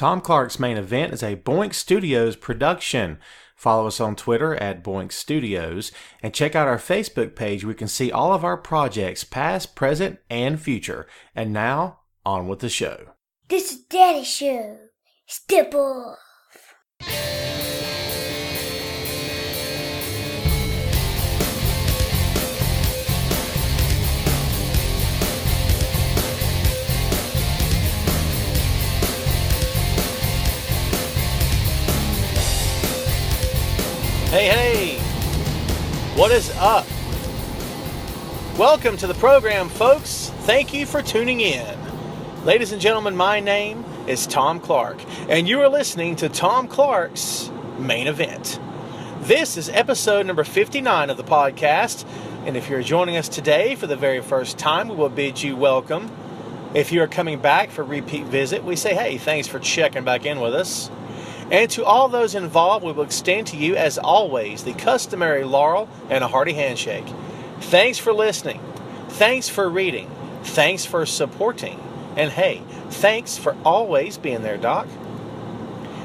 Tom Clark's Main Event is a Boink Studios production. Follow us on Twitter at Boink Studios and check out our Facebook page where you can see all of our projects, past, present, and future. And now, on with the show. This is Daddy's show. Step off. Hey, what is up? Welcome to the program, folks. Thank you for tuning in. Ladies and gentlemen, my name is Tom Clark, and you are listening to Tom Clark's Main Event. This is episode number 59 of the podcast, and if you're joining us today for the very first time, we will bid you welcome. If you are coming back for a repeat visit, we say, hey, thanks for checking back in with us. And to all those involved, we will extend to you, as always, the customary laurel and a hearty handshake. Thanks for listening. Thanks for reading. Thanks for supporting. And hey, thanks for always being there, Doc.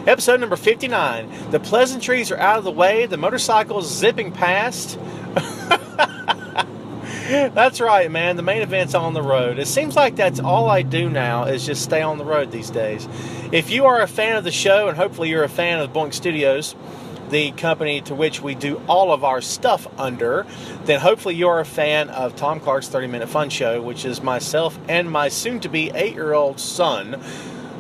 Episode number 59. The pleasantries are out of the way. The motorcycle's zipping past. That's right, man. The main event's on the road. It seems like that's all I do now is just stay on the road these days. If you are a fan of the show, and hopefully you're a fan of Boink Studios, the company to which we do all of our stuff under, then hopefully you're a fan of Tom Clark's 30-Minute Fun Show, which is myself and my soon-to-be 8-year-old son,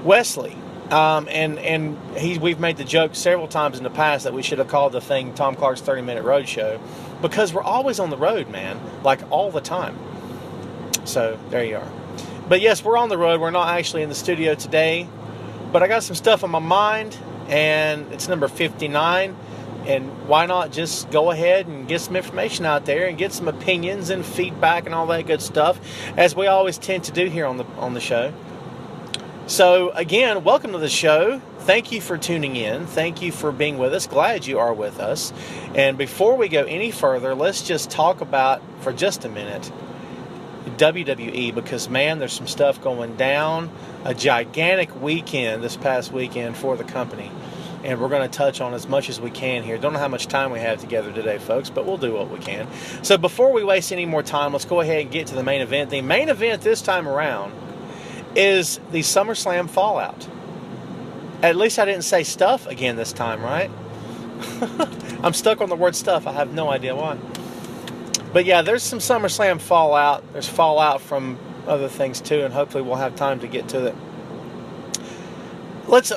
Wesley. We've made the joke several times in the past that we should have called the thing Tom Clark's 30-Minute Road Show, because we're always on the road, man, like all the time. So there you are. But yes, we're on the road. We're not actually in the studio today, but I got some stuff on my mind, and it's number 59. And why not just go ahead and get some information out there and get some opinions and feedback and all that good stuff, as we always tend to do here on the show. So again, welcome to the show. Thank you for tuning in. Thank you for being with us. Glad you are with us. And before we go any further, let's just talk about, for just a minute, WWE, because man, there's some stuff going down. A gigantic weekend this past weekend for the company. And we're going to touch on as much as we can here. Don't know how much time we have together today, folks, but we'll do what we can. So before we waste any more time, let's go ahead and get to the main event. The main event this time around is the SummerSlam Fallout. At least I didn't say stuff again this time, right? I'm stuck on the word stuff. I have no idea why. But yeah, there's some SummerSlam Fallout. There's fallout from other things too, and hopefully we'll have time to get to it.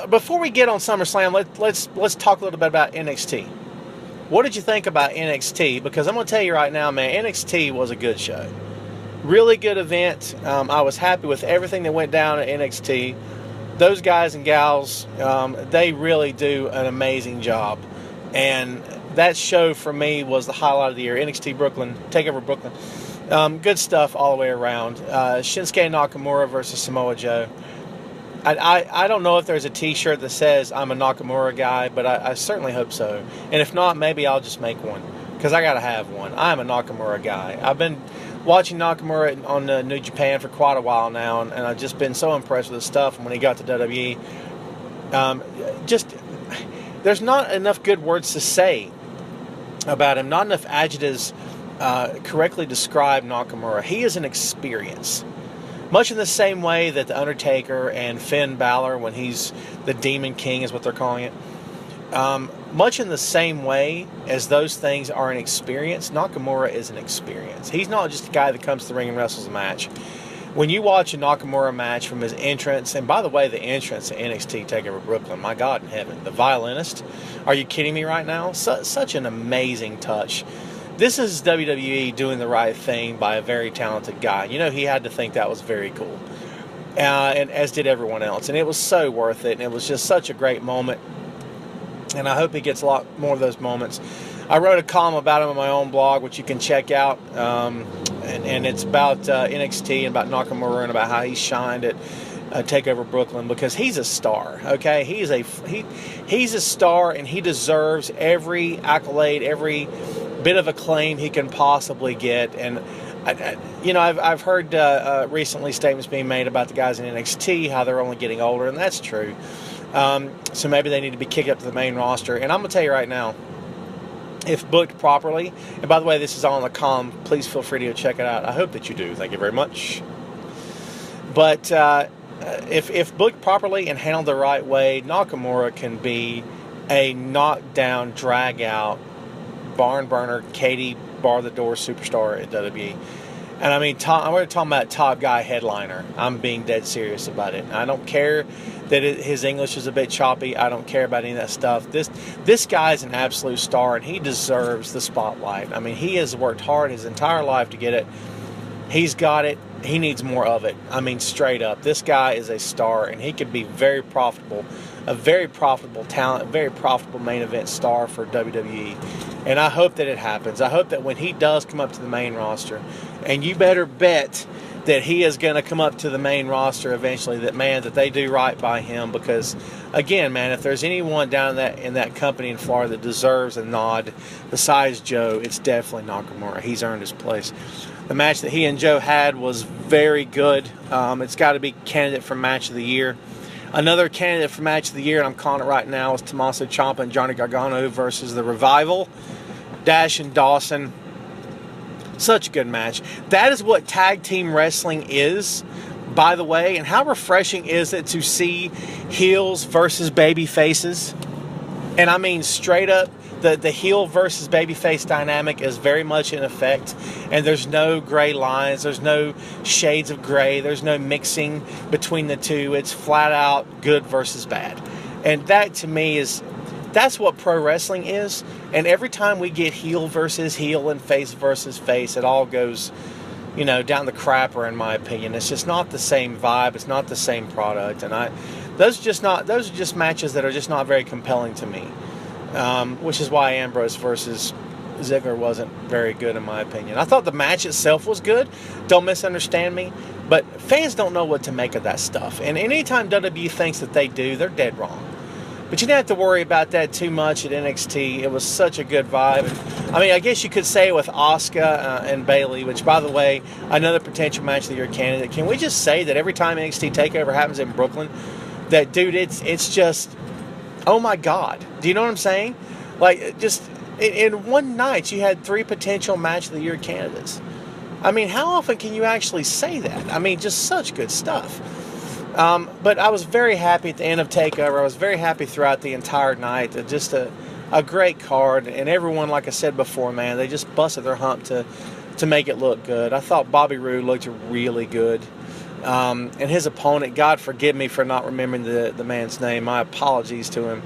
Before we get on SummerSlam, let's talk a little bit about NXT. What did you think about NXT? Because I'm going to tell you right now, man, NXT was a good show. Really good event. I was happy with everything that went down at NXT. Those guys and gals, they really do an amazing job. And that show for me was the highlight of the year. NXT Brooklyn, TakeOver Brooklyn. Good stuff all the way around. Shinsuke Nakamura versus Samoa Joe. I don't know if there's a t-shirt that says I'm a Nakamura guy, but I certainly hope so. And if not, maybe I'll just make one, because I got to have one. I'm a Nakamura guy. I've been watching Nakamura on New Japan for quite a while now, and I've just been so impressed with his stuff. And when he got to WWE, there's not enough good words to say about him. Not enough adjectives correctly describe Nakamura. He is an experience. Much in the same way that The Undertaker and Finn Balor, when he's the Demon King is what they're calling it, much in the same way as those things are an experience, Nakamura is an experience. He's not just a guy that comes to the ring and wrestles a match. When you watch a Nakamura match from his entrance, and by the way, the entrance at NXT TakeOver Brooklyn, my God in heaven, the violinist, are you kidding me right now? Such an amazing touch. This is WWE doing the right thing by a very talented guy. You know, he had to think that was very cool. And as did everyone else. And it was so worth it. And it was just such a great moment. And I hope he gets a lot more of those moments. I wrote a column about him on my own blog, which you can check out. And it's about NXT and about Nakamura and about how he shined at TakeOver Brooklyn, because he's a star, okay? He's a star, and he deserves every accolade, every bit of acclaim he can possibly get. And I've heard recently statements being made about the guys in NXT, how they're only getting older, and that's true. So maybe they need to be kicked up to the main roster. And I'm going to tell you right now, if booked properly, and by the way, this is all on the column, please feel free to go check it out. I hope that you do. Thank you very much. But if booked properly and handled the right way, Nakamura can be a knockdown, drag-out, barn burner, Katie bar the door superstar at WWE. And I mean, we're talking about top guy headliner. I'm being dead serious about it. I don't care that his English is a bit choppy. I don't care about any of that stuff. This guy's an absolute star, and he deserves the spotlight. I mean, he has worked hard his entire life to get it. He's got it. He needs more of it. I mean, straight up. This guy is a star, and he could be very profitable, a very profitable talent, a very profitable main event star for WWE. And I hope that it happens. I hope that when he does come up to the main roster, and you better bet that he is going to come up to the main roster eventually, that they do right by him, because again, man, if there's anyone down in that company in Florida that deserves a nod besides Joe, it's definitely Nakamura. He's earned his place. The match that he and Joe had was very good. It's got to be candidate for match of the year. Another candidate for match of the year, and I'm calling it right now, is Tommaso Ciampa and Johnny Gargano versus The Revival, Dash and Dawson. Such a good match. That is what tag team wrestling is, by the way. And how refreshing is it to see heels versus baby faces? And I mean, straight up, the heel versus babyface dynamic is very much in effect. And there's no gray lines. There's no shades of gray. There's no mixing between the two. It's flat out good versus bad. And that, to me, that's what pro wrestling is. And every time we get heel versus heel and face versus face, it all goes, down the crapper, in my opinion. It's just not the same vibe. It's not the same product. And those are just matches that are just not very compelling to me. Which is why Ambrose versus Ziggler wasn't very good, in my opinion. I thought the match itself was good. Don't misunderstand me. But fans don't know what to make of that stuff. And anytime WWE thinks that they do, they're dead wrong. But you didn't have to worry about that too much at NXT. It was such a good vibe. I mean, I guess you could say it with Asuka and Bayley, which, by the way, another potential match of the year candidate. Can we just say that every time NXT TakeOver happens in Brooklyn, that, dude, it's just, oh my God. Do you know what I'm saying? Like, just in one night, you had 3 potential match of the year candidates. I mean, how often can you actually say that? I mean, just such good stuff. But I was very happy at the end of TakeOver. I was very happy throughout the entire night. Just a great card. And everyone, like I said before, man, they just busted their hump to make it look good. I thought Bobby Roode looked really good. And his opponent, God forgive me for not remembering the man's name. My apologies to him.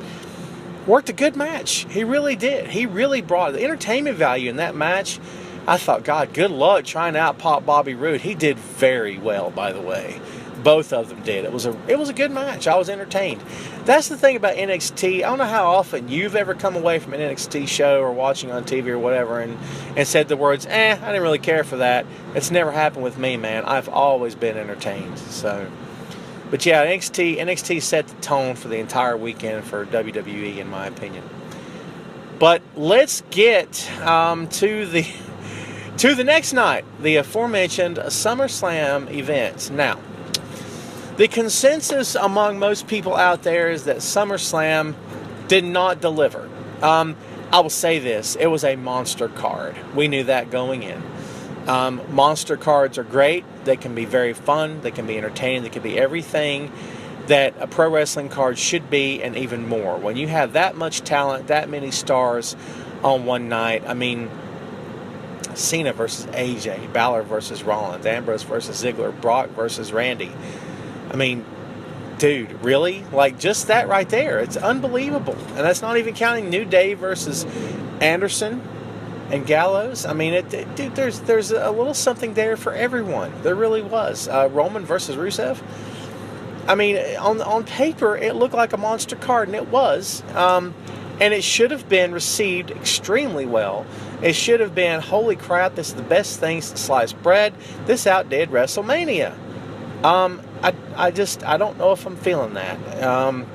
Worked a good match. He really did. He really brought the entertainment value in that match. I thought, God, good luck trying to out-pop Bobby Roode. He did very well, by the way. Both of them did. It was a good match. I was entertained. That's the thing about NXT. I don't know how often you've ever come away from an NXT show or watching on TV or whatever and said the words, I didn't really care for that. It's never happened with me, man. I've always been entertained. So, but yeah, NXT set the tone for the entire weekend for WWE, in my opinion. But let's get to the next night, the aforementioned SummerSlam event. Now, the consensus among most people out there is that SummerSlam did not deliver. I will say this. It was a monster card. We knew that going in. Monster cards are great. They can be very fun. They can be entertaining. They can be everything that a pro wrestling card should be, and even more. When you have that much talent, that many stars on one night, I mean, Cena versus AJ, Balor versus Rollins, Ambrose versus Ziggler, Brock versus Randy. I mean, dude, really? Like, just that right there. It's unbelievable. And that's not even counting New Day versus Anderson and Gallows. I mean, dude, there's a little something there for everyone. There really was. Roman versus Rusev. I mean, on paper, it looked like a monster card, and it was. And it should have been received extremely well. It should have been, holy crap, this is the best thing since sliced bread. This outdid WrestleMania. I don't know if I'm feeling that.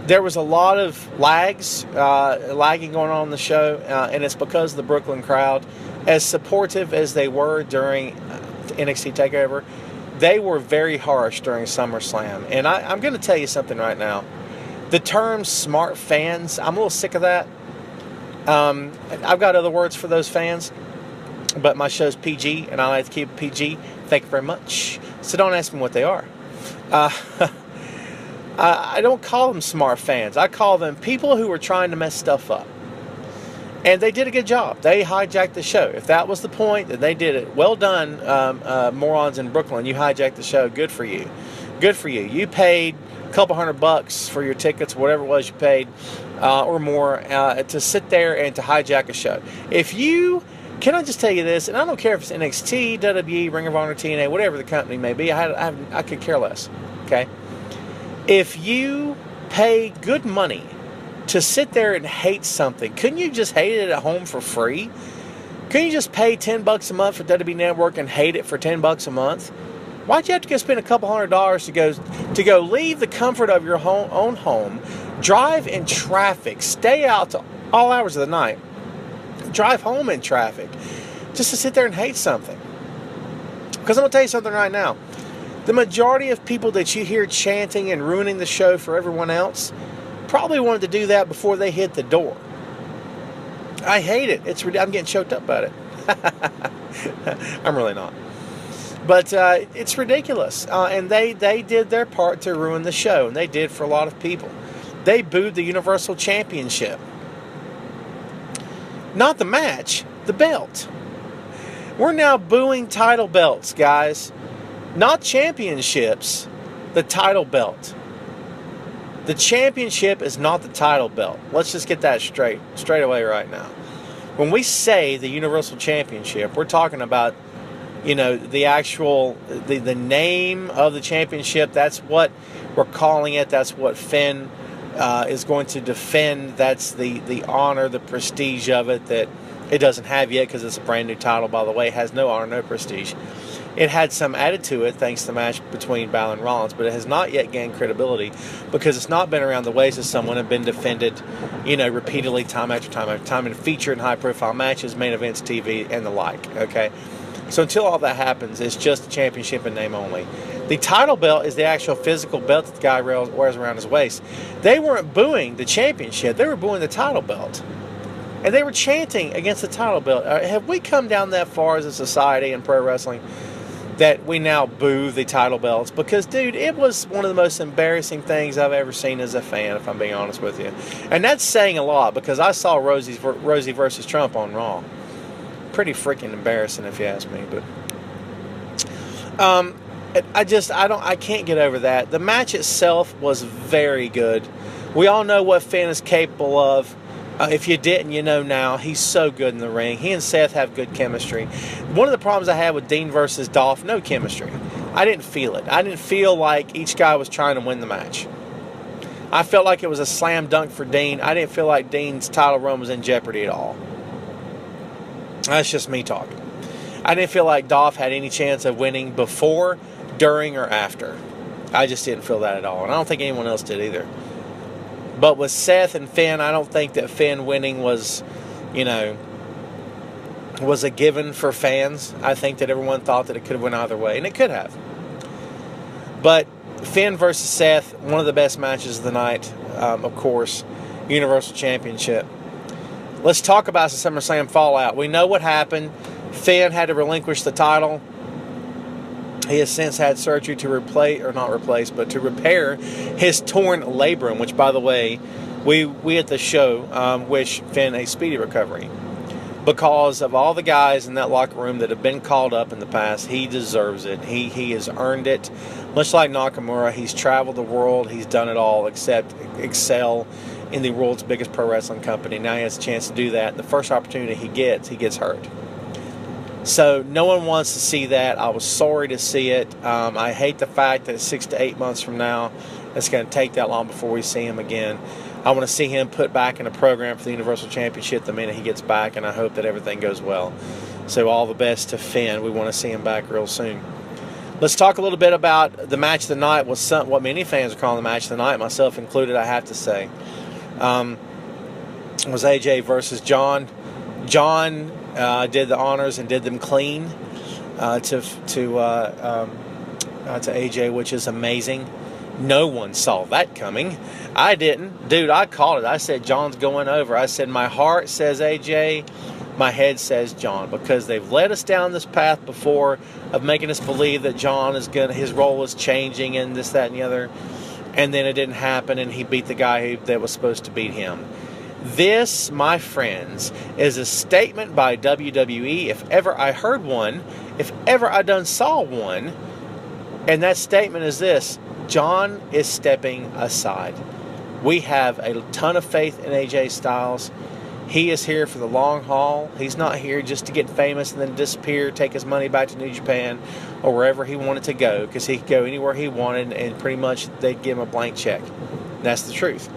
There was a lot of lagging going on in the show, and it's because of the Brooklyn crowd. As supportive as they were during NXT TakeOver, they were very harsh during SummerSlam. And I'm going to tell you something right now. The term smart fans, I'm a little sick of that. I've got other words for those fans, but my show's PG, and I like to keep it PG. Thank you very much. So don't ask me what they are. I don't call them smart fans. I call them people who were trying to mess stuff up. And they did a good job. They hijacked the show. If that was the point, then they did it. Well done, morons in Brooklyn. You hijacked the show. Good for you. Good for you. You paid a couple $100 for your tickets, whatever it was you paid, or more, to sit there and to hijack a show. Can I just tell you this? And I don't care if it's NXT, WWE, Ring of Honor, TNA, whatever the company may be. I could care less. Okay? If you pay good money to sit there and hate something, couldn't you just hate it at home for free? Couldn't you just pay $10 a month for WWE Network and hate it for $10 a month? Why'd you have to go spend a couple $100 to go leave the comfort of your own home, drive in traffic, stay out to all hours of the night, drive home in traffic, just to sit there and hate something? Because I'm going to tell you something right now. The majority of people that you hear chanting and ruining the show for everyone else probably wanted to do that before they hit the door. I hate it. I'm getting choked up about it. I'm really not. But it's ridiculous. And they did their part to ruin the show. And they did for a lot of people. They booed the Universal Championship. Not the match, the belt. We're now booing title belts, guys. Not championships, the title belt. The championship is not the title belt. Let's just get that straight away right now. When we say the Universal Championship, we're talking about, the actual, the name of the championship. That's what we're calling it. That's what Finn is going to defend. That's the honor, the prestige of it that it doesn't have yet, because it's a brand new title, by the way. It has no honor, no prestige. It had some added to it thanks to the match between Balor and Rollins, but it has not yet gained credibility because it's not been around the waist of someone and been defended, repeatedly, time after time after time, and featured in high-profile matches, main events, TV, and the like, okay? So until all that happens, it's just a championship in name only. The title belt is the actual physical belt that the guy wears around his waist. They weren't booing the championship. They were booing the title belt. And they were chanting against the title belt. Have we come down that far as a society in pro wrestling that we now boo the title belts? Because, dude, it was one of the most embarrassing things I've ever seen as a fan, if I'm being honest with you. And that's saying a lot, because I saw Rosie versus Trump on Raw. Pretty freaking embarrassing, if you ask me. But I can't get over that. The match itself was very good. We all know what Finn is capable of. If you didn't, you know now. He's so good in the ring. He and Seth have good chemistry. One of the problems I had with Dean versus Dolph, no chemistry. I didn't feel it. I didn't feel like each guy was trying to win the match. I felt like it was a slam dunk for Dean. I didn't feel like Dean's title run was in jeopardy at all. That's just me talking. I didn't feel like Dolph had any chance of winning before, during, or after. I just didn't feel that at all. And I don't think anyone else did either. But with Seth and Finn, I don't think that Finn winning was a given for fans. I think that everyone thought that it could have went either way, and it could have. But Finn versus Seth, one of the best matches of the night, of course, Universal Championship. Let's talk about the SummerSlam fallout. We know what happened. Finn had to relinquish the title. He has since had surgery to repair his torn labrum, which, by the way, we at the show wish Finn a speedy recovery. Because of all the guys in that locker room that have been called up in the past, he deserves it. He has earned it. Much like Nakamura, he's traveled the world. He's done it all except excel in the world's biggest pro wrestling company. Now he has a chance to do that. The first opportunity he gets hurt. So no one wants to see that. I was sorry to see it. I hate the fact that 6 to 8 months from now, it's going to take that long before we see him again. I want to see him put back in a program for the Universal Championship the minute he gets back, and I hope that everything goes well. So all the best to Finn. We want to see him back real soon. Let's talk a little bit about the match of the night. What many fans are calling the match of the night, myself included, I have to say. Was AJ versus John. John did the honors and did them clean to AJ, which is amazing. No one saw that coming. I didn't. Dude, I called it. I said John's going over. I said my heart says AJ, my head says John, because they've led us down this path before of making us believe that John is gonna, his role is changing and this, that, and the other, and then it didn't happen, and he beat the guy that was supposed to beat him. This, my friends, is a statement by WWE, if ever I heard one, if ever I done saw one, and that statement is this: John is stepping aside. We have a ton of faith in AJ Styles. He is here for the long haul. He's not here just to get famous and then disappear, take his money back to New Japan or wherever he wanted to go, because he could go anywhere he wanted and pretty much they'd give him a blank check. That's the truth.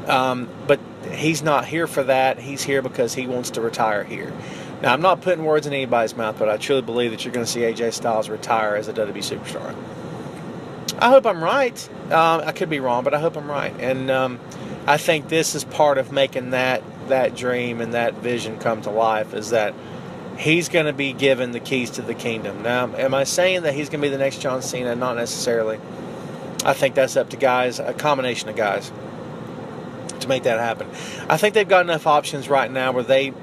But he's not here for that. He's here because he wants to retire here. Now, I'm not putting words in anybody's mouth, but I truly believe that you're going to see AJ Styles retire as a WWE superstar. I hope I'm right. I could be wrong, but I hope I'm right. And I think this is part of making that dream and that vision come to life, is that he's going to be given the keys to the kingdom. Now, am I saying that he's going to be the next John Cena? Not necessarily. I think that's up to guys, a combination of guys, to make that happen. I think they've got enough options right now where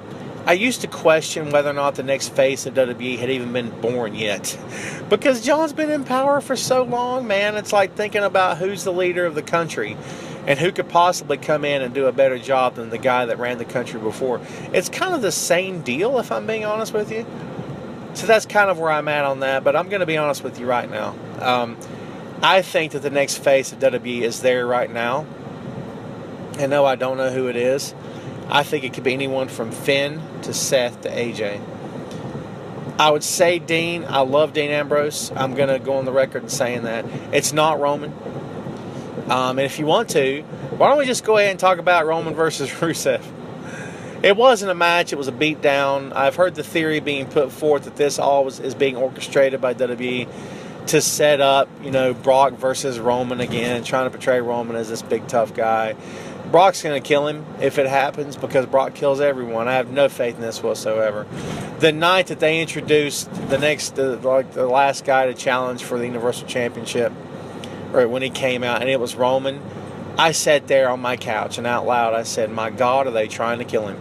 I used to question whether or not the next face of WWE had even been born yet. Because John's been in power for so long, man. It's like thinking about who's the leader of the country and who could possibly come in and do a better job than the guy that ran the country before. It's kind of the same deal, if I'm being honest with you. So that's kind of where I'm at on that. But I'm going to be honest with you right now. I think that the next face of WWE is there right now. And no, I don't know who it is. I think it could be anyone from Finn to Seth to AJ. I would say Dean. I love Dean Ambrose. I'm going to go on the record and saying that. It's not Roman. And if you want to, why don't we just go ahead and talk about Roman versus Rusev? It wasn't a match. It was a beatdown. I've heard the theory being put forth that this all is being orchestrated by WWE to set up, Brock versus Roman again, trying to portray Roman as this big tough guy. Brock's going to kill him if it happens, because Brock kills everyone. I have no faith in this whatsoever. The night that they introduced the last guy to challenge for the Universal Championship, or when he came out, and it was Roman, I sat there on my couch and out loud I said, my God, are they trying to kill him?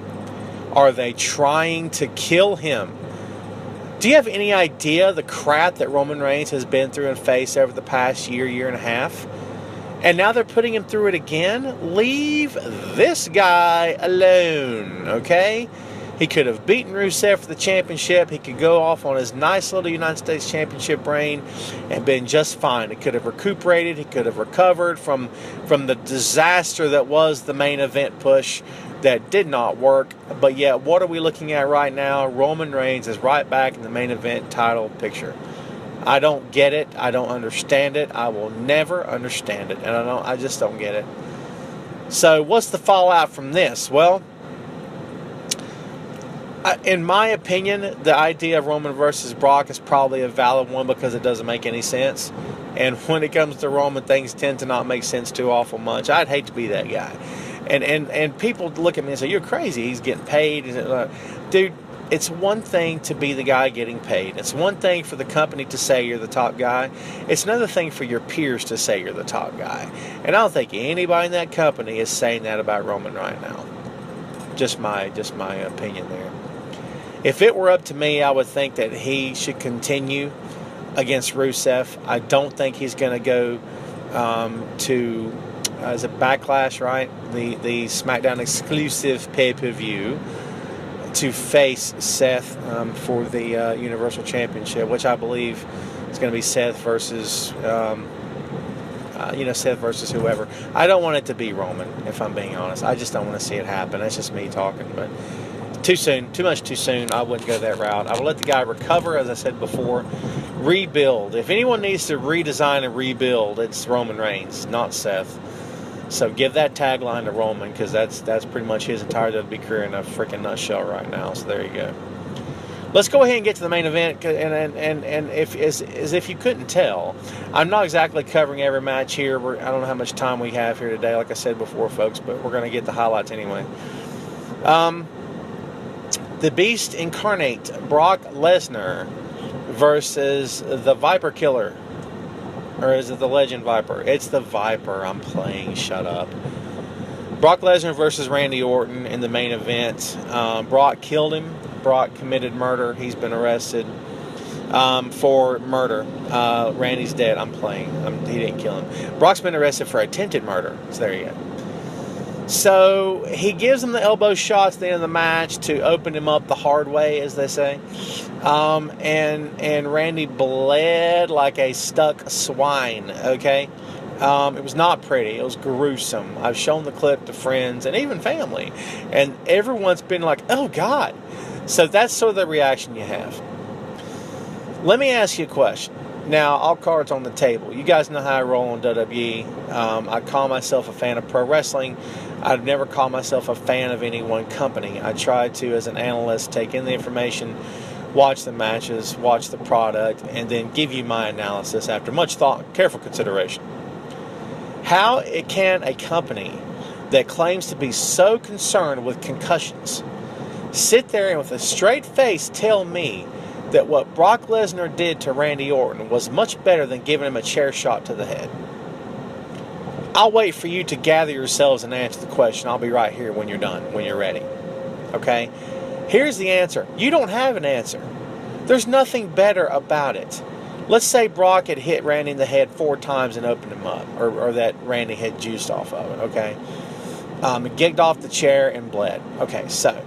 Are they trying to kill him? Do you have any idea the crap that Roman Reigns has been through and faced over the past year and a half? And now they're putting him through it again? Leave this guy alone, okay? He could have beaten Rusev for the championship. He could go off on his nice little United States Championship reign and been just fine. He could have recuperated. He could have recovered from the disaster that was the main event push that did not work. But yet, what are we looking at right now? Roman Reigns is right back in the main event title picture. I don't get it. I don't understand it. I will never understand it. And I just don't get it. So what's the fallout from this? Well, in my opinion, the idea of Roman versus Brock is probably a valid one, because it doesn't make any sense. And when it comes to Roman, things tend to not make sense too awful much. I'd hate to be that guy. And people look at me and say, you're crazy. He's getting paid. Dude, it's one thing to be the guy getting paid. It's one thing for the company to say you're the top guy. It's another thing for your peers to say you're the top guy. And I don't think anybody in that company is saying that about Roman right now. Just my opinion there. If it were up to me, I would think that he should continue against Rusev. I don't think he's going to go to is it Backlash, right? The SmackDown exclusive pay-per-view to face Seth for the Universal Championship, which I believe is going to be Seth versus Seth versus whoever. I don't want it to be Roman, if I'm being honest. I just don't want to see it happen. That's just me talking, but too soon, too much too soon. I wouldn't go that route. I would let the guy recover, as I said before, rebuild. If anyone needs to redesign and rebuild, it's Roman Reigns, not Seth. So give that tagline to Roman, because that's pretty much his entire WWE career in a freaking nutshell right now. So there you go. Let's go ahead and get to the main event, and if you couldn't tell, I'm not exactly covering every match here. I don't know how much time we have here today, like I said before, folks, but we're going to get the highlights anyway. The Beast Incarnate, Brock Lesnar versus the Viper Killer, Or is it the Legend Viper? It's the Viper I'm playing. Shut up. Brock Lesnar versus Randy Orton in the main event. Brock killed him. Brock committed murder. He's been arrested for murder. Randy's dead. I'm playing. He didn't kill him. Brock's been arrested for attempted murder. So there you go. So he gives him the elbow shots at the end of the match to open him up the hard way, as they say. And Randy bled like a stuck swine, okay? It was not pretty. It was gruesome. I've shown the clip to friends and even family. And everyone's been like, oh, God. So that's sort of the reaction you have. Let me ask you a question. Now, all cards on the table. You guys know how I roll on WWE. I call myself a fan of pro wrestling. I'd never call myself a fan of any one company. I try to, as an analyst, take in the information, watch the matches, watch the product, and then give you my analysis after much thought, careful consideration. How can a company that claims to be so concerned with concussions sit there and with a straight face tell me that what Brock Lesnar did to Randy Orton was much better than giving him a chair shot to the head? I'll wait for you to gather yourselves and answer the question. I'll be right here when you're done, when you're ready. Okay? Here's the answer. You don't have an answer. There's nothing better about it. Let's say Brock had hit Randy in the head 4 times and opened him up, or that Randy had juiced off of it, okay? Gigged off the chair and bled. Okay, so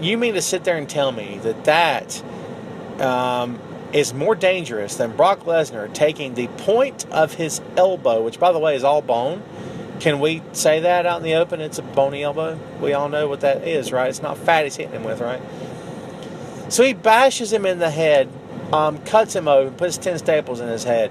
you mean to sit there and tell me that is more dangerous than Brock Lesnar taking the point of his elbow, which, by the way, is all bone? Can we say that out in the open? It's a bony elbow. We all know what that is, right? It's not fat he's hitting him with, right? So he bashes him in the head, cuts him open, puts 10 staples in his head.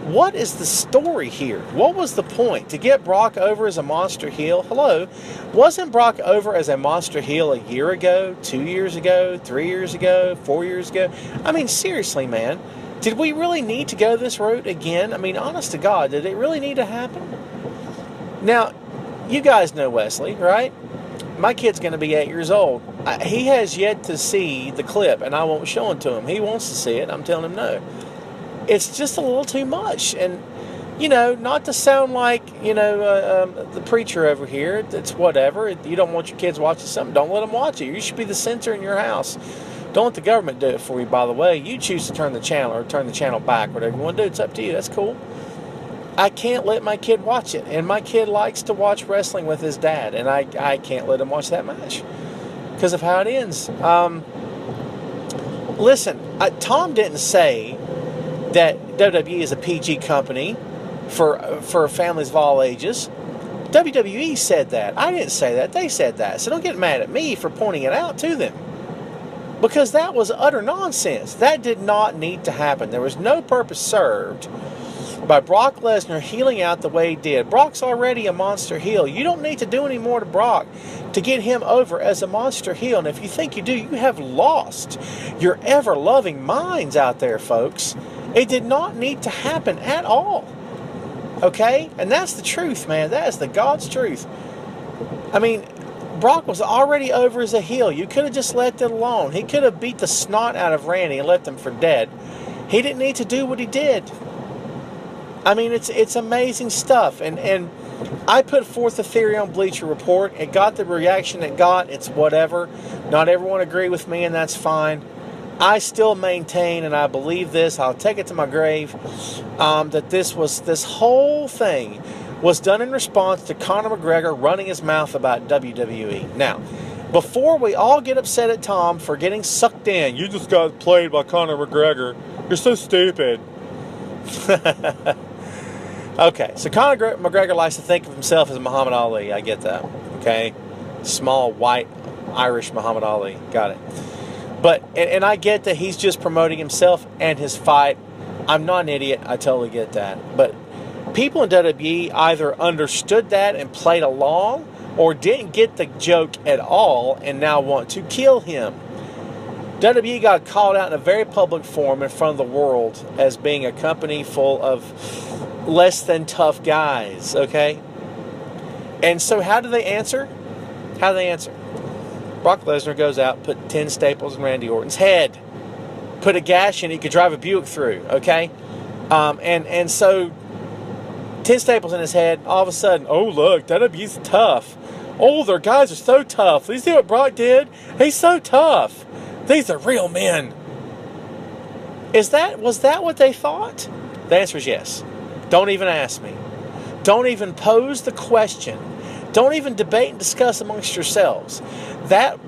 What is the story here? What was the point? To get Brock over as a monster heel? Hello? Wasn't Brock over as a monster heel a year ago, 2 years ago, 3 years ago, 4 years ago? I mean, seriously, man. Did we really need to go this route again? I mean, honest to God, did it really need to happen? Now, you guys know Wesley, right? My kid's going to be 8 years old. He has yet to see the clip, and I won't show it to him. He wants to see it. I'm telling him no. It's just a little too much. And, you know, not to sound like, the preacher over here. It's whatever. You don't want your kids watching something, don't let them watch it. You should be the censor in your house. Don't let the government do it for you, by the way. You choose to turn the channel or turn the channel back, whatever you want to do. It's up to you. That's cool. I can't let my kid watch it. And my kid likes to watch wrestling with his dad. And I can't let him watch that match because of how it ends. Listen, Tom didn't say that WWE is a PG company for families of all ages. WWE said that. I didn't say that. They said that. So don't get mad at me for pointing it out to them. Because that was utter nonsense. That did not need to happen. There was no purpose served by Brock Lesnar healing out the way he did. Brock's already a monster heel. You don't need to do any more to Brock to get him over as a monster heel. And if you think you do, you have lost your ever-loving minds out there, folks. It did not need to happen at all. Okay? And that's the truth, man. That is the God's truth. I mean, Brock was already over as a heel. You could have just let it alone. He could have beat the snot out of Randy and left him for dead. He didn't need to do what he did. I mean, it's amazing stuff. And I put forth a theory on Bleacher Report. It got the reaction it got. It's whatever. Not everyone agree with me, and that's fine. I still maintain, and I believe this, I'll take it to my grave, that this whole thing was done in response to Conor McGregor running his mouth about WWE. Now, before we all get upset at Tom for getting sucked in, you just got played by Conor McGregor. You're so stupid. Okay, so Conor McGregor likes to think of himself as Muhammad Ali. I get that. Okay? Small, white, Irish Muhammad Ali. Got it. But, and I get that he's just promoting himself and his fight. I'm not an idiot. I totally get that. But people in WWE either understood that and played along or didn't get the joke at all and now want to kill him. WWE got called out in a very public forum in front of the world as being a company full of less than tough guys, okay? And so how do they answer? How do they answer? Brock Lesnar goes out, put 10 staples in Randy Orton's head, put a gash in he could drive a Buick through, okay? And so 10 staples in his head, all of a sudden, oh, look, WWE's tough. Oh, their guys are so tough. You see what Brock did? He's so tough. These are real men. Was that what they thought? The answer is yes. Don't even ask me. Don't even pose the question. Don't even debate and discuss amongst yourselves. That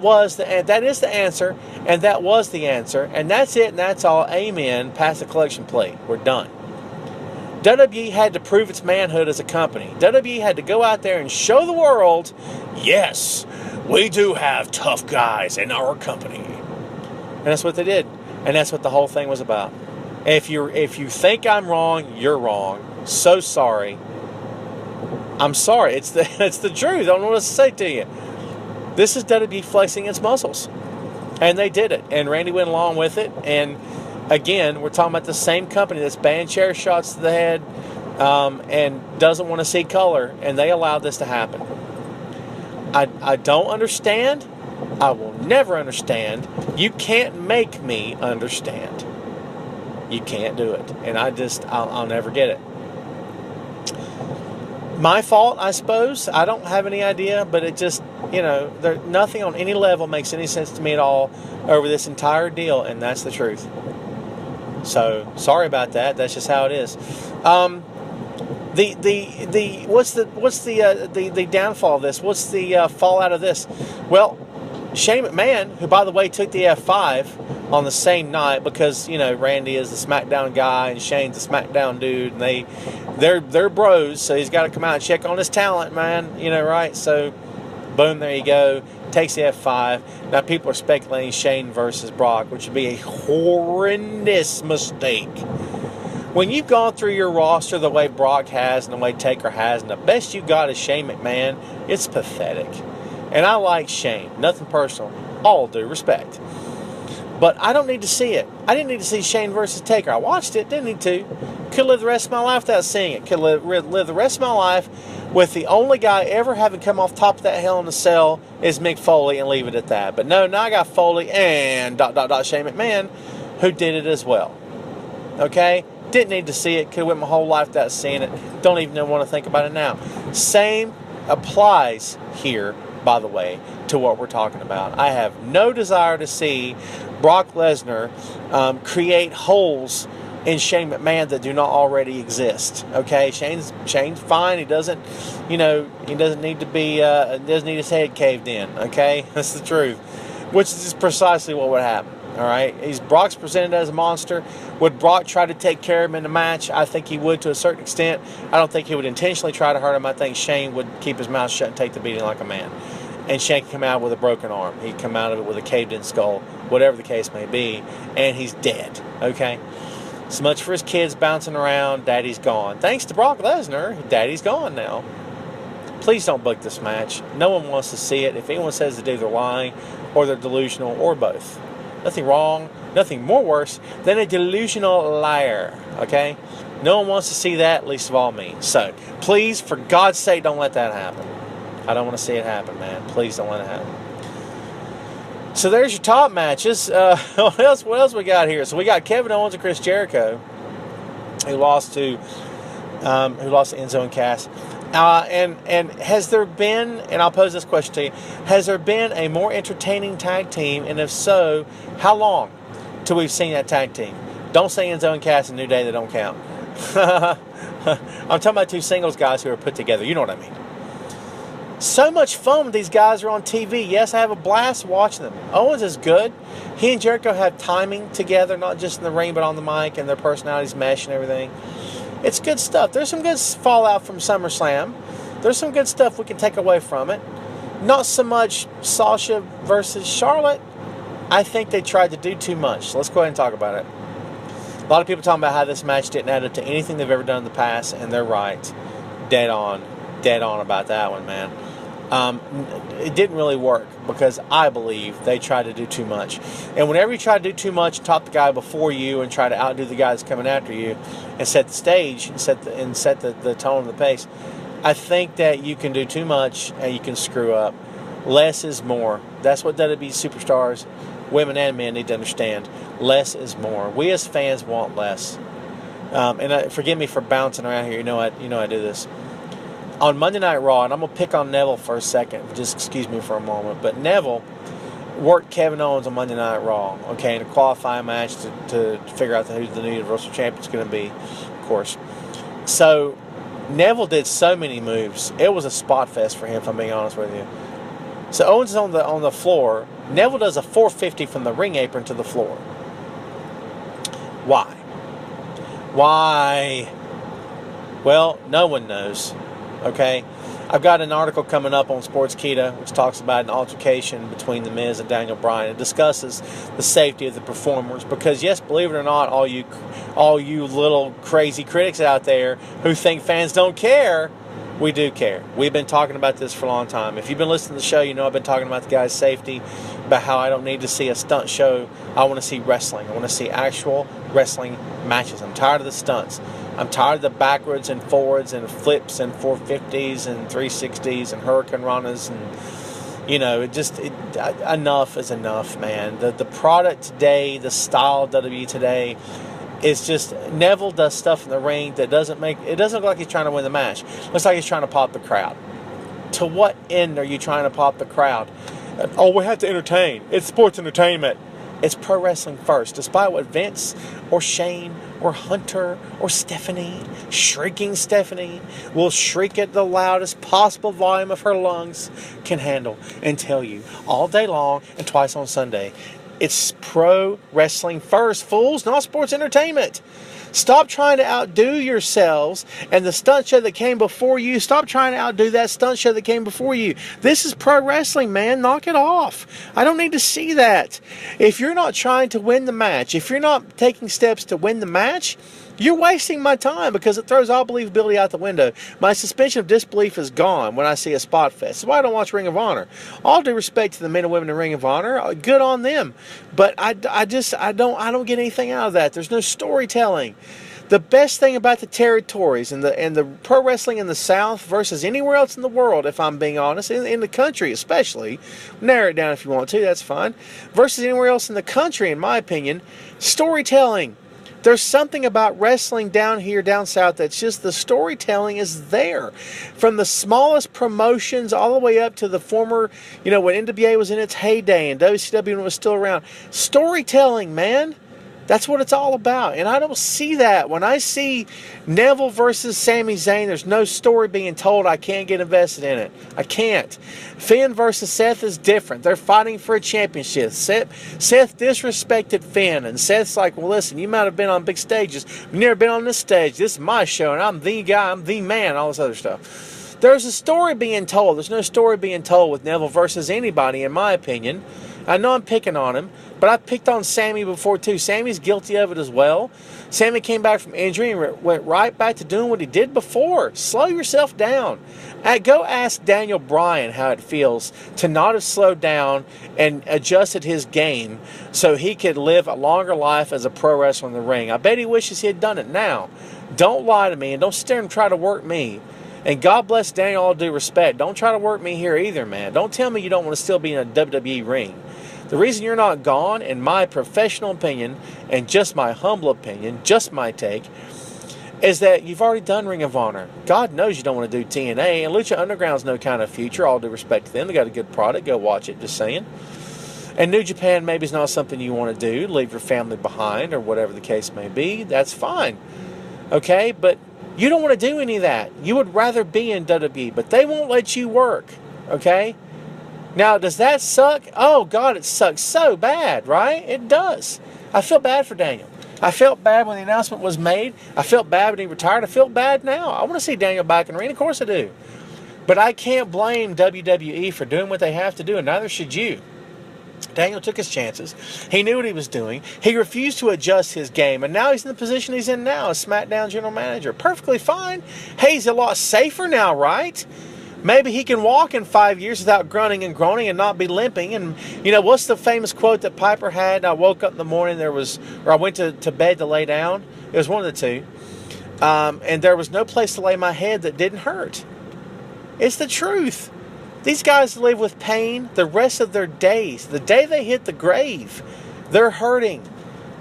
is the answer, and that was the answer, and that's it, and that's all. Amen. Pass the collection plate. We're done. WWE had to prove its manhood as a company. WWE had to go out there and show the world, yes, we do have tough guys in our company. And that's what they did. And that's what the whole thing was about. If you think I'm wrong, you're wrong. So sorry. I'm sorry. It's the truth. I don't know what else to say to you. This is WWE flexing its muscles. And they did it. And Randy went along with it. And again, we're talking about the same company that's banning chair shots to the head and doesn't want to see color. And they allowed this to happen. I don't understand. I will never understand. You can't make me understand. You can't do it. And I'll never get it. My fault, I suppose. I don't have any idea, but it just, nothing on any level makes any sense to me at all over this entire deal, and that's the truth. So, sorry about that. That's just how it is. What's the downfall of this? What's the fallout of this? Well, Shane McMahon, who by the way took the F5 on the same night because Randy is the SmackDown guy and Shane's the SmackDown dude, and they're bros, so he's got to come out and check on his talent, man. Right? So, boom, there you go. Takes the F5. Now people are speculating Shane versus Brock, which would be a horrendous mistake. When you've gone through your roster the way Brock has and the way Taker has, and the best you got is Shane McMahon, it's pathetic. And I like Shane. Nothing personal. All due respect. But I don't need to see it. I didn't need to see Shane versus Taker. I watched it. Didn't need to. Could live the rest of my life without seeing it. Could live the rest of my life with the only guy ever having come off top of that Hell in a Cell is Mick Foley and leave it at that. But no, now I got Foley and ... Shane McMahon who did it as well. Okay? Didn't need to see it. Could have went my whole life without seeing it. Don't even want to think about it now. Same applies here, by the way, to what we're talking about. I have no desire to see Brock Lesnar create holes in Shane McMahon that do not already exist. Okay, Shane's fine. He doesn't, he doesn't need to be, doesn't need his head caved in. Okay, that's the truth. Which is precisely what would happen. All right, Brock's presented as a monster. Would Brock try to take care of him in the match? I think he would to a certain extent. I don't think he would intentionally try to hurt him. I think Shane would keep his mouth shut and take the beating like a man. And Shane could come out with a broken arm. He'd come out of it with a caved-in skull, whatever the case may be, and he's dead. Okay? So much for his kids bouncing around. Daddy's gone. Thanks to Brock Lesnar, Daddy's gone now. Please don't book this match. No one wants to see it. If anyone says they do, they're lying, or they're delusional, or both. Nothing wrong, nothing more worse than a delusional liar. Okay? No one wants to see that, least of all me. So, please, for God's sake, don't let that happen. I don't want to see it happen, man. Please don't let it happen. So there's your top matches. What else we got here? So we got Kevin Owens and Chris Jericho, who lost to Enzo and Cass. And has there been, and I'll pose this question to you, has there been a more entertaining tag team? And if so, how long till we've seen that tag team? Don't say Enzo and Cass and New Day, they don't count. I'm talking about two singles guys who are put together. You know what I mean. So much fun when these guys are on TV. Yes, I have a blast watching them. Owens is good. He and Jericho have timing together, not just in the ring, but on the mic, and their personalities mesh and everything. It's good stuff. There's some good fallout from SummerSlam. There's some good stuff we can take away from it. Not so much Sasha versus Charlotte. I think they tried to do too much. So let's go ahead and talk about it. A lot of people talking about how this match didn't add up to anything they've ever done in the past, and they're right. Dead on about that one, man. It didn't really work because I believe they tried to do too much. And whenever you try to do too much, top the guy before you and try to outdo the guy that's coming after you and set the stage and set the tone and the pace, I think that you can do too much and you can screw up. Less is more. That's what WWE superstars, women and men, need to understand. Less is more. We as fans want less. Forgive me for bouncing around here. You know I do this. On Monday Night Raw, and I'm going to pick on Neville for a second. Just excuse me for a moment. But Neville worked Kevin Owens on Monday Night Raw, okay, in a qualifying match to figure out who the new Universal Champion is going to be, of course. So Neville did so many moves. It was a spot fest for him, if I'm being honest with you. So Owens is on the floor. Neville does a 450 from the ring apron to the floor. Why? Why? Well, no one knows. Okay? I've got an article coming up on Sportskeeda which talks about an altercation between The Miz and Daniel Bryan. It discusses the safety of the performers because, yes, believe it or not, all you little crazy critics out there who think fans don't care, we do care. We've been talking about this for a long time. If you've been listening to the show, you know I've been talking about the guy's safety, about how I don't need to see a stunt show. I want to see wrestling. I want to see actual wrestling matches. I'm tired of the stunts. I'm tired of the backwards and forwards and flips and 450s and 360s and hurricane runners and, enough is enough, man. The product today, the style of WWE today, it's just Neville does stuff in the ring that doesn't look like he's trying to win the match. It looks like he's trying to pop the crowd. To what end are you trying to pop the crowd? Oh, we have to entertain. It's sports entertainment. It's pro wrestling first. Despite what Vince or Shane or Hunter or Stephanie, shrieking Stephanie, will shriek at the loudest possible volume of her lungs can handle and tell you all day long and twice on Sunday. It's pro wrestling first, fools, not sports entertainment. Stop trying to outdo yourselves and the stunt show that came before you. Stop trying to outdo that stunt show that came before you. This is pro wrestling, man. Knock it off. I don't need to see that. If you're not trying to win the match, if you're not taking steps to win the match, you're wasting my time because it throws all believability out the window. My suspension of disbelief is gone when I see a spot fest. That's why I don't watch Ring of Honor. All due respect to the men and women in Ring of Honor, good on them. But I don't get anything out of that. There's no storytelling. The best thing about the territories and the pro wrestling in the South versus anywhere else in the world, if I'm being honest, in the country especially, narrow it down if you want to, that's fine, versus anywhere else in the country, in my opinion, storytelling. There's something about wrestling down here, down south, that's just the storytelling is there. From the smallest promotions all the way up to the former, when NWA was in its heyday and WCW when it was still around. Storytelling, man. That's what it's all about. And I don't see that. When I see Neville versus Sami Zayn, there's no story being told. I can't get invested in it. I can't. Finn versus Seth is different. They're fighting for a championship. Seth disrespected Finn. And Seth's like, well, listen, you might have been on big stages. You've never been on this stage. This is my show, and I'm the guy. I'm the man, all this other stuff. There's a story being told. There's no story being told with Neville versus anybody, in my opinion. I know I'm picking on him, but I picked on Sammy before too. Sammy's guilty of it as well. Sammy came back from injury and went right back to doing what he did before. Slow yourself down. Go ask Daniel Bryan how it feels to not have slowed down and adjusted his game so he could live a longer life as a pro wrestler in the ring. I bet he wishes he had done it now. Don't lie to me and don't sit there and try to work me. And God bless Daniel, all due respect. Don't try to work me here either, man. Don't tell me you don't want to still be in a WWE ring. The reason you're not gone, in my professional opinion, and just my humble opinion, just my take, is that you've already done Ring of Honor. God knows you don't want to do TNA, and Lucha Underground's no kind of future, all due respect to them. They got a good product. Go watch it, just saying. And New Japan maybe is not something you want to do, leave your family behind, or whatever the case may be. That's fine. Okay? But you don't want to do any of that. You would rather be in WWE, but they won't let you work. Okay? Now, does that suck? Oh, God, it sucks so bad, right? It does. I feel bad for Daniel. I felt bad when the announcement was made. I felt bad when he retired. I feel bad now. I want to see Daniel back in the ring. Of course I do. But I can't blame WWE for doing what they have to do, and neither should you. Daniel took his chances. He knew what he was doing. He refused to adjust his game, and now he's in the position he's in now as SmackDown general manager. Perfectly fine. Hey, he's a lot safer now, right? Maybe he can walk in 5 years without grunting and groaning and not be limping. And, what's the famous quote that Piper had? I woke up in the morning, or I went to bed to lay down. It was one of the two. And there was no place to lay my head that didn't hurt. It's the truth. These guys live with pain the rest of their days. The day they hit the grave, they're hurting.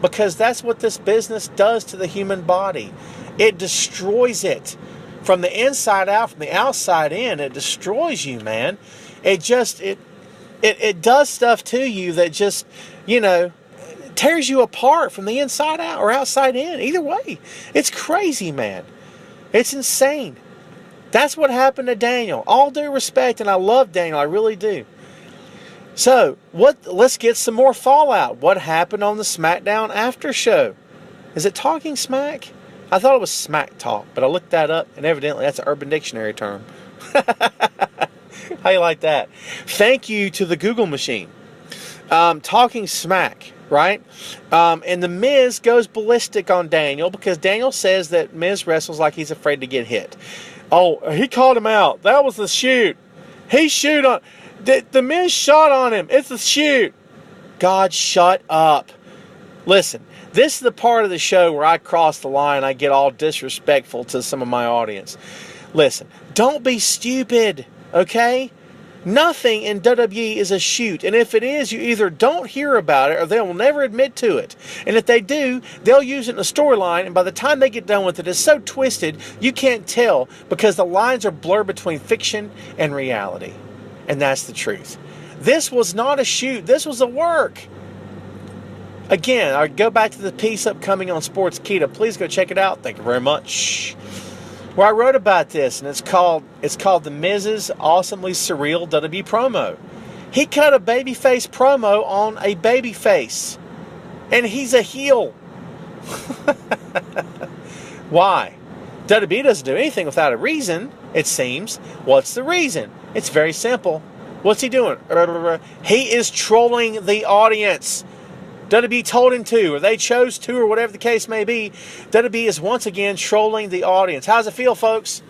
because that's what this business does to the human body. It destroys it from the inside out, from the outside in. It destroys you, man. It does stuff to you that just, tears you apart from the inside out or outside in. Either way, it's crazy, man. It's insane. That's what happened to Daniel. All due respect, and I love Daniel, I really do. So, let's get some more fallout. What happened on the SmackDown after show? Is it Talking Smack? I thought it was Smack Talk, but I looked that up, and evidently that's an Urban Dictionary term. How you like that? Thank you to the Google machine. Talking Smack, right? And The Miz goes ballistic on Daniel because Daniel says that Miz wrestles like he's afraid to get hit. Oh, he called him out. That was the shoot. He shoot on... The Miz shot on him. It's a shoot. God, shut up. Listen, this is the part of the show where I cross the line. I get all disrespectful to some of my audience. Listen, don't be stupid, okay? Nothing in WWE is a shoot. And if it is, you either don't hear about it or they will never admit to it. And if they do, they'll use it in a storyline. And by the time they get done with it, it's so twisted, you can't tell because the lines are blurred between fiction and reality. And that's the truth. This was not a shoot. This was a work. Again, I go back to the piece upcoming on Sports Keto. Please go check it out. Thank you very much. Where I wrote about this, and it's called The Miz's Awesomely Surreal WWE Promo. He cut a babyface promo on a babyface. And he's a heel. Why? WWE doesn't do anything without a reason, it seems. What's the reason? It's very simple. What's he doing? He is trolling the audience. WWE told him to, or they chose to, or whatever the case may be. WWE is once again trolling the audience. How's it feel, folks?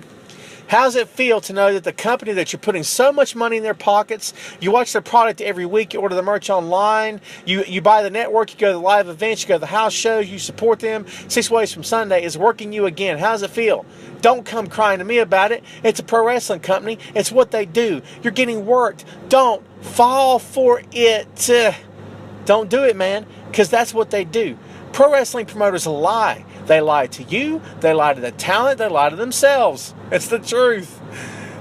How's it feel to know that the company that you're putting so much money in their pockets, you watch their product every week, you order the merch online, you buy the network, you go to the live events, you go to the house shows, you support them 6 ways from Sunday, is working you again. How's it feel? Don't come crying to me about it. It's a pro wrestling company. It's what they do. You're getting worked. Don't fall for it. Don't do it, man, because that's what they do. Pro wrestling promoters lie. They lie to you. They lie to the talent. They lie to themselves. It's the truth.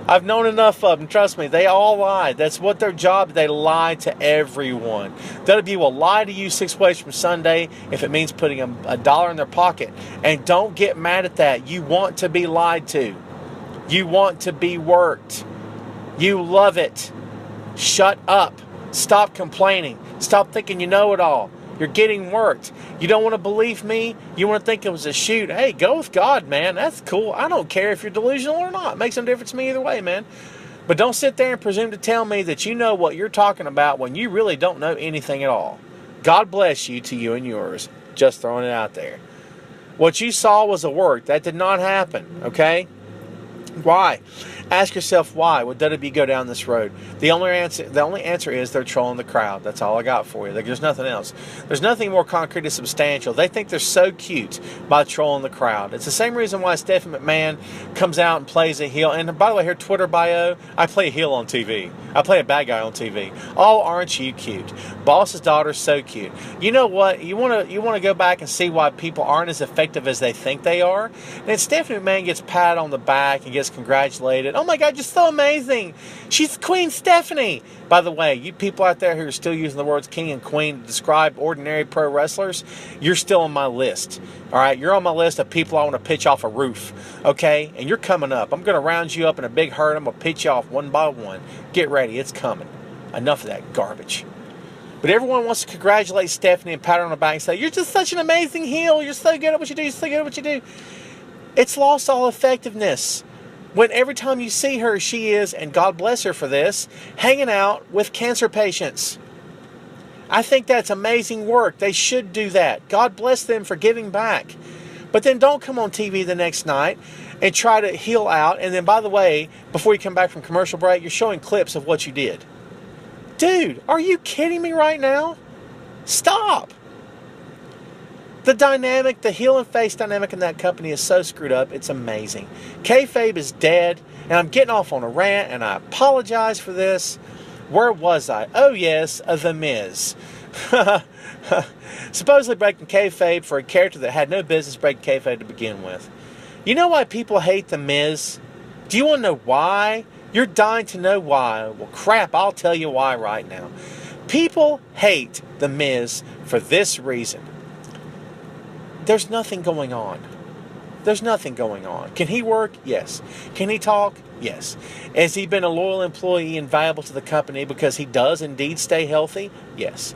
I've known enough of them. Trust me, they all lie. That's what their job. They lie to everyone. WWE will lie to you 6 ways from Sunday if it means putting a dollar in their pocket. And don't get mad at that. You want to be lied to. You want to be worked. You love it. Shut up. Stop complaining. Stop thinking you know it all. You're getting worked. You don't want to believe me? You want to think it was a shoot? Hey, go with God, man. That's cool. I don't care if you're delusional or not. It makes no difference to me either way, man. But don't sit there and presume to tell me that you know what you're talking about when you really don't know anything at all. God bless you to you and yours. Just throwing it out there. What you saw was a work. That did not happen, okay? Why? Ask yourself why would WWE go down this road? The only answer is they're trolling the crowd. That's all I got for you. There's nothing else. There's nothing more concrete and substantial. They think they're so cute by trolling the crowd. It's the same reason why Stephanie McMahon comes out and plays a heel. And by the way, her Twitter bio, I play a heel on TV. I play a bad guy on TV. Oh, aren't you cute? Boss's daughter's so cute. You know what? You want to go back and see why people aren't as effective as they think they are. And Stephanie McMahon gets patted on the back and gets congratulated. Oh my God, you're so amazing. She's Queen Stephanie. By the way, you people out there who are still using the words king and queen to describe ordinary pro wrestlers, you're still on my list. All right, you're on my list of people I want to pitch off a roof. Okay, and you're coming up. I'm going to round you up in a big herd. I'm going to pitch you off one by one. Get ready, it's coming. Enough of that garbage. But everyone wants to congratulate Stephanie and pat her on the back and say, you're just such an amazing heel. You're so good at what you do. You're so good at what you do. It's lost all effectiveness. When every time you see her, she is, and God bless her for this, hanging out with cancer patients. I think that's amazing work. They should do that. God bless them for giving back. But then don't come on TV the next night and try to heel out. And then, by the way, before you come back from commercial break, you're showing clips of what you did. Dude, are you kidding me right now? Stop. The dynamic, the heel and face dynamic in that company is so screwed up, it's amazing. Kayfabe is dead, and I'm getting off on a rant, and I apologize for this, Where was I? Oh, yes, The Miz. Supposedly breaking kayfabe for a character that had no business breaking kayfabe to begin with. You know why people hate The Miz? Do you want to know why? You're dying to know why. Well, crap, I'll tell you why right now. People hate The Miz for this reason. There's nothing going on. There's nothing going on. Can he work? Yes. Can he talk? Yes. Has he been a loyal employee and valuable to the company because he does indeed stay healthy? Yes.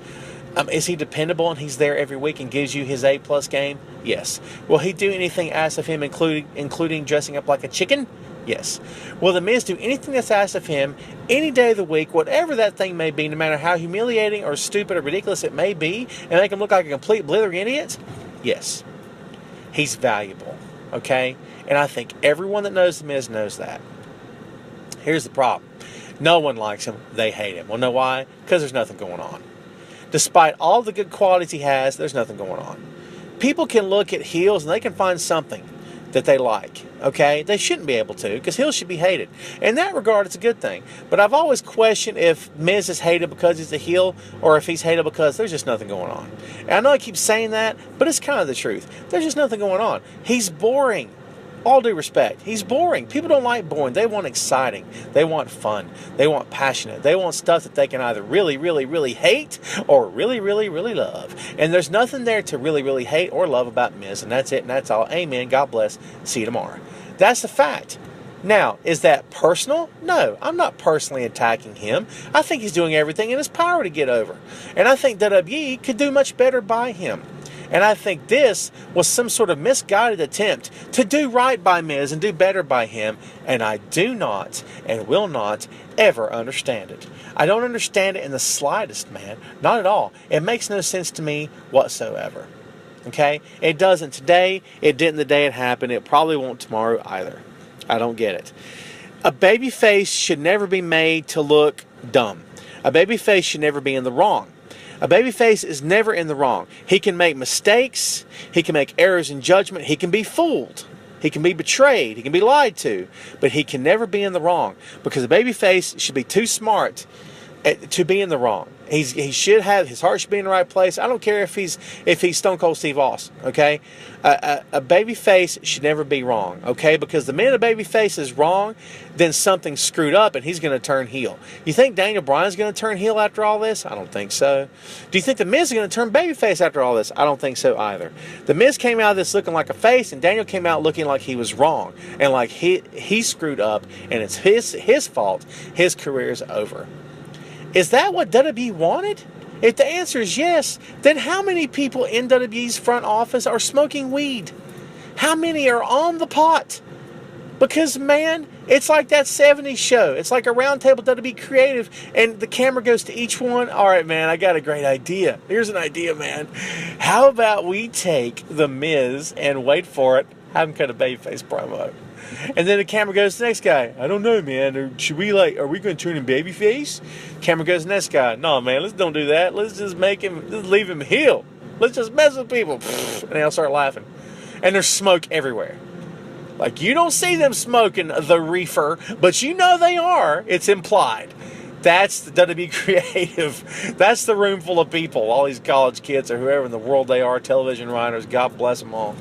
Is he dependable and he's there every week and gives you his A+ game? Yes. Will he do anything asked of him, including dressing up like a chicken? Yes. Will The Miz do anything that's asked of him any day of the week, whatever that thing may be, no matter how humiliating or stupid or ridiculous it may be, and make him look like a complete blithering idiot? Yes. He's valuable. Okay? And I think everyone that knows The Miz knows that. Here's the problem. No one likes him. They hate him. Well, know why? Because there's nothing going on. Despite all the good qualities he has, there's nothing going on. People can look at heels and they can find something that they like. Okay? They shouldn't be able to, because heels should be hated. In that regard, it's a good thing. But I've always questioned if Miz is hated because he's a heel or if he's hated because there's just nothing going on. And I know I keep saying that, but it's kind of the truth. There's just nothing going on. He's boring. All due respect. He's boring. People don't like boring. They want exciting. They want fun. They want passionate. They want stuff that they can either really, really, really hate or really, really, really love. And there's nothing there to really, really hate or love about Miz. And that's it. And that's all. Amen. God bless. See you tomorrow. That's the fact. Now, is that personal? No, I'm not personally attacking him. I think he's doing everything in his power to get over. And I think WWE could do much better by him. And I think this was some sort of misguided attempt to do right by Miz and do better by him. And I do not and will not ever understand it. I don't understand it in the slightest, man. Not at all. It makes no sense to me whatsoever. Okay? It doesn't today. It didn't the day it happened. It probably won't tomorrow either. I don't get it. A babyface should never be made to look dumb. A babyface should never be in the wrong. A babyface is never in the wrong. He can make mistakes. He can make errors in judgment. He can be fooled. He can be betrayed. He can be lied to. But he can never be in the wrong, because a babyface should be too smart to be in the wrong. He should have, his heart should be in the right place. I don't care if he's Stone Cold Steve Austin, okay? A baby face should never be wrong, okay? Because the minute a baby face is wrong, then something's screwed up and he's going to turn heel. You think Daniel Bryan's going to turn heel after all this? I don't think so. Do you think The Miz is going to turn babyface after all this? I don't think so either. The Miz came out of this looking like a face, and Daniel came out looking like he was wrong and like he screwed up, and it's his fault. His career is over. Is that what WWE wanted? If the answer is yes, then how many people in WWE's front office are smoking weed? How many are on the pot? Because, man, it's like that 70s show. It's like a roundtable WWE creative, and the camera goes to each one. All right, man, I got a great idea. Here's an idea, man. How about we take The Miz and wait for it, have him cut a babyface promo? And then the camera goes to the next guy. I don't know, man. Are we going to turn him babyface? Camera goes to the next guy. No, man, let's don't do that. Let's just leave him heel. Let's just mess with people. And they'll start laughing. And there's smoke everywhere. Like, you don't see them smoking the reefer, but you know they are. It's implied. That's the WWE creative. That's the room full of people. All these college kids or whoever in the world they are, television writers, God bless them all.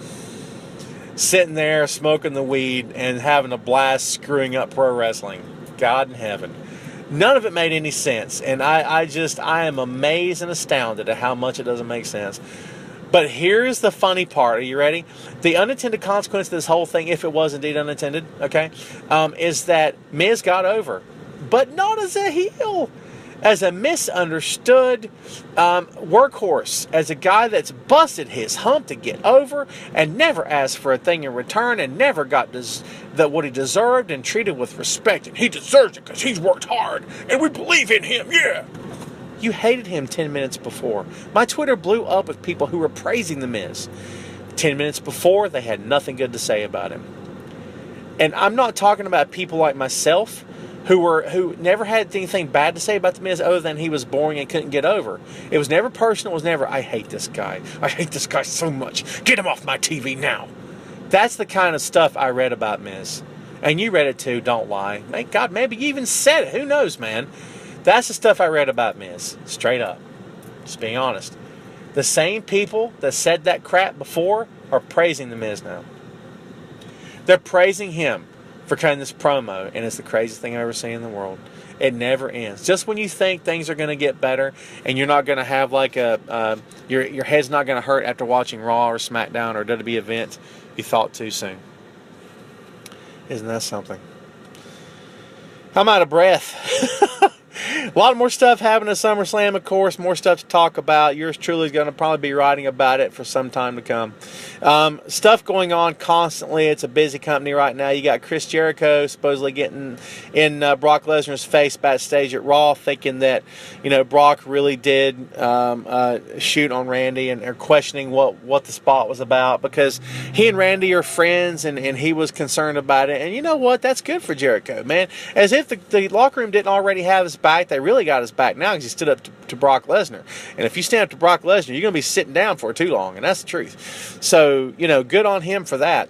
Sitting there smoking the weed and having a blast screwing up pro wrestling. God in heaven. None of it made any sense. And I am amazed and astounded at how much it doesn't make sense. But here's the funny part. Are you ready? The unintended consequence of this whole thing, if it was indeed unintended, okay, is that Miz got over. But not as a heel. As a misunderstood workhorse, as a guy that's busted his hump to get over and never asked for a thing in return and never got what he deserved and treated with respect. And he deserves it because he's worked hard and we believe in him, yeah. You hated him 10 minutes before. My Twitter blew up with people who were praising The Miz. 10 minutes before, they had nothing good to say about him. And I'm not talking about people like myself who never had anything bad to say about The Miz other than he was boring and couldn't get over. It was never personal. It was never, I hate this guy. I hate this guy so much. Get him off my TV now. That's the kind of stuff I read about Miz. And you read it too, don't lie. Thank God, maybe you even said it. Who knows, man? That's the stuff I read about Miz. Straight up. Just being honest. The same people that said that crap before are praising the Miz now. They're praising him for cutting this promo, and it's the craziest thing I've ever seen in the world. It never ends. Just when you think things are going to get better and you're not going to have like your head's not going to hurt after watching Raw or SmackDown or WWE events, you thought too soon. Isn't that something? I'm out of breath. A lot more stuff happening at SummerSlam, of course. More stuff to talk about. Yours truly is going to probably be writing about it for some time to come. Stuff going on constantly. It's a busy company right now. You got Chris Jericho supposedly getting in Brock Lesnar's face backstage at Raw, thinking that Brock really did shoot on Randy, and are questioning what the spot was about, because he and Randy are friends, and he was concerned about it. And you know what? That's good for Jericho, man. As if the locker room didn't already have his back. They really got his back now because he stood up to Brock Lesnar. And if you stand up to Brock Lesnar, you're going to be sitting down for too long, and that's the truth. So, good on him for that.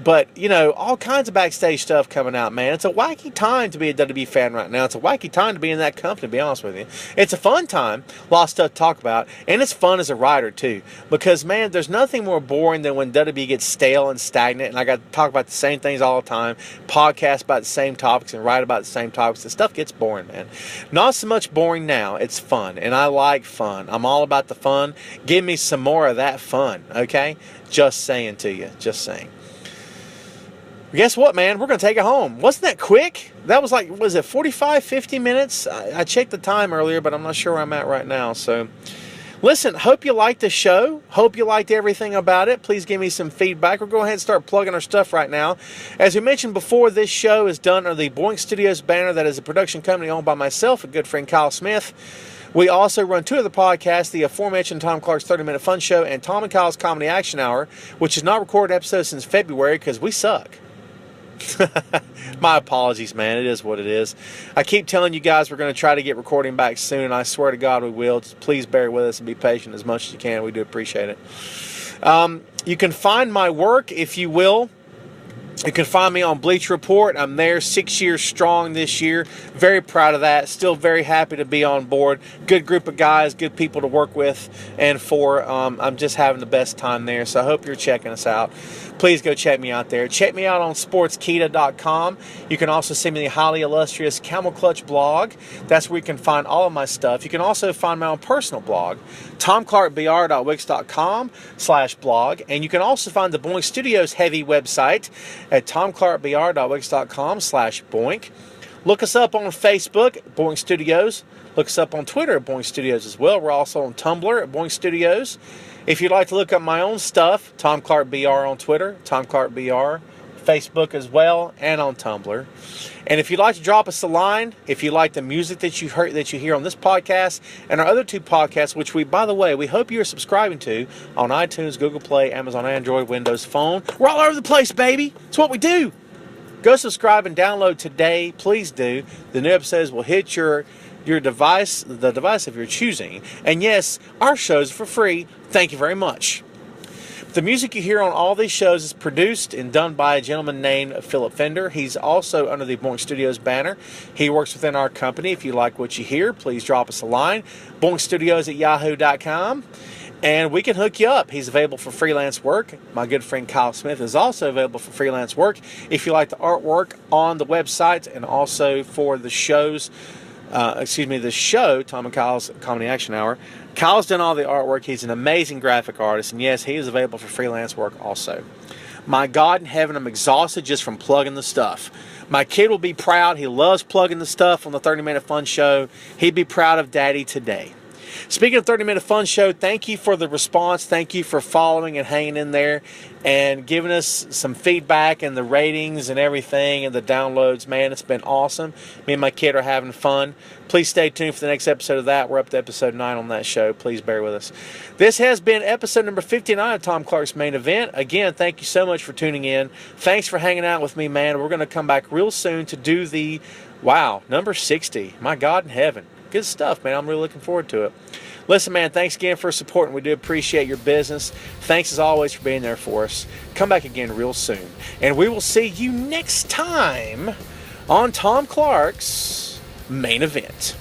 But, all kinds of backstage stuff coming out, man. It's a wacky time to be a WWE fan right now. It's a wacky time to be in that company, to be honest with you. It's a fun time. A lot of stuff to talk about. And it's fun as a writer, too. Because, man, there's nothing more boring than when WWE gets stale and stagnant, and I got to talk about the same things all the time, podcast about the same topics, and write about the same topics. The stuff gets boring, man. Not so much boring now. It's fun. And I like fun. I'm all about the fun. Give me some more of that fun, okay? Just saying to you. Just saying. Guess what, man? We're going to take it home. Wasn't that quick? That was like, was it 45, 50 minutes? I checked the time earlier, but I'm not sure where I'm at right now. So, listen, hope you liked the show. Hope you liked everything about it. Please give me some feedback. We'll go ahead and start plugging our stuff right now. As we mentioned before, this show is done under the Boink Studios banner. That is a production company owned by myself, a good friend Kyle Smith. We also run two other podcasts, the aforementioned Tom Clark's 30-Minute Fun Show and Tom and Kyle's Comedy Action Hour, which has not recorded episodes since February because we suck. My apologies, man. It is what it is. I keep telling you guys we're going to try to get recording back soon, and I swear to God we will. Just please bear with us and be patient as much as you can. We do appreciate it. You can find my work, if you will. You can find me on Bleach Report. I'm there 6 years strong this year. Very proud of that. Still very happy to be on board. Good group of guys, good people to work with and for. I'm just having the best time there, so I hope you're checking us out. Please go check me out there. Check me out on sportskita.com. You can also see me in the highly illustrious Camel Clutch blog. That's where you can find all of my stuff. You can also find my own personal blog, tomclarkbr.wix.com/blog. And you can also find the Boink Studios heavy website at tomclarkbr.wix.com/boink. Look us up on Facebook, Boink Studios. Look us up on Twitter at Boink Studios as well. We're also on Tumblr at Boink Studios. If you'd like to look up my own stuff, Tom Clark BR on Twitter, Tom Clark BR, Facebook as well, and on Tumblr. And if you'd like to drop us a line, if you like the music that you hear on this podcast and our other two podcasts, which we, by the way, we hope you're subscribing to on iTunes, Google Play, Amazon, Android, Windows Phone. We're all over the place, baby. It's what we do. Go subscribe and download today. Please do. The new episodes will hit your device, the device of your choosing. And yes, our shows are for free. Thank you very much. The music you hear on all these shows is produced and done by a gentleman named Philip Fender. He's also under the Boink Studios banner. He works within our company. If you like what you hear, please drop us a line. boinkstudios@yahoo.com. And we can hook you up. He's available for freelance work. My good friend Kyle Smith is also available for freelance work. If you like the artwork on the website and also for the shows, the show, Tom and Kyle's Comedy Action Hour. Kyle's done all the artwork. He's an amazing graphic artist. And yes, he is available for freelance work also. My God in heaven, I'm exhausted just from plugging the stuff. My kid will be proud. He loves plugging the stuff on the 30-Minute Fun Show. He'd be proud of Daddy today. Speaking of 30-Minute Fun Show, thank you for the response. Thank you for following and hanging in there and giving us some feedback and the ratings and everything and the downloads. Man, it's been awesome. Me and my kid are having fun. Please stay tuned for the next episode of that. We're up to episode 9 on that show. Please bear with us. This has been episode number 59 of Tom Clark's Main Event. Again, thank you so much for tuning in. Thanks for hanging out with me, man. We're going to come back real soon to do the, number 60. My God in heaven. Good stuff, man. I'm really looking forward to it. Listen, man, thanks again for supporting. We do appreciate your business. Thanks, as always, for being there for us. Come back again real soon. And we will see you next time on Tom Clark's Main Event.